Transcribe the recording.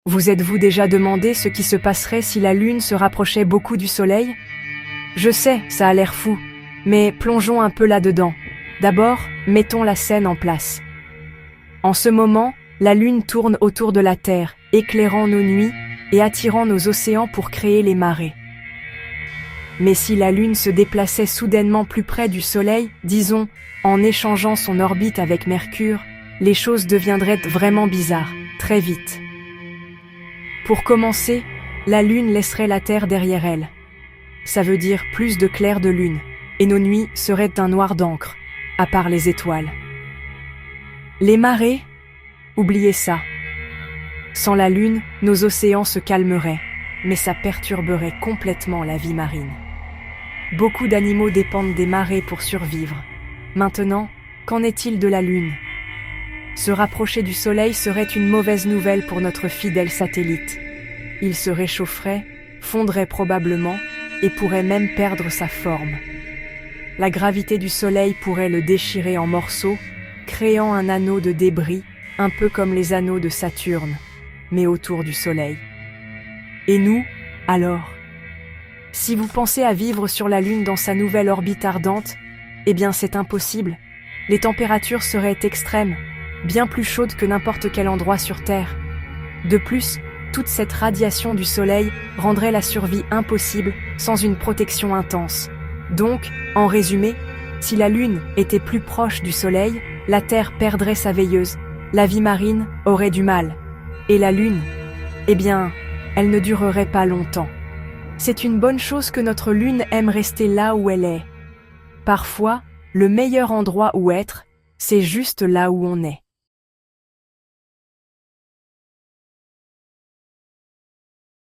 Vous êtes-vous déjà demandé ce qui se passerait si la Lune se rapprochait beaucoup du Soleil? Je sais, ça a l'air fou, mais plongeons un peu là-dedans. D'abord, mettons la scène en place. En ce moment, la Lune tourne autour de la Terre, éclairant nos nuits et attirant nos océans pour créer les marées. Mais si la Lune se déplaçait soudainement plus près du Soleil, disons, en échangeant son orbite avec Mercure, les choses deviendraient vraiment bizarres, très vite. Pour commencer, la Lune laisserait la Terre derrière elle. Ça veut dire plus de clair de lune, et nos nuits seraient un noir d'encre, à part les étoiles. Les marées? Oubliez ça. Sans la Lune, nos océans se calmeraient, mais ça perturberait complètement la vie marine. Beaucoup d'animaux dépendent des marées pour survivre. Maintenant, qu'en est-il de la Lune? Se rapprocher du Soleil serait une mauvaise nouvelle pour notre fidèle satellite. Il se réchaufferait, fondrait probablement, et pourrait même perdre sa forme. La gravité du Soleil pourrait le déchirer en morceaux, créant un anneau de débris, un peu comme les anneaux de Saturne, mais autour du Soleil. Et nous, alors? Si vous pensez à vivre sur la Lune dans sa nouvelle orbite ardente, eh bien c'est impossible. Les températures seraient extrêmes, bien plus chaudes que n'importe quel endroit sur Terre. De plus, toute cette radiation du Soleil rendrait la survie impossible sans une protection intense. Donc, en résumé, si la Lune était plus proche du Soleil, la Terre perdrait sa veilleuse, la vie marine aurait du mal. Et la Lune, eh bien, elle ne durerait pas longtemps. C'est une bonne chose que notre Lune aime rester là où elle est. Parfois, le meilleur endroit où être, c'est juste là où on est.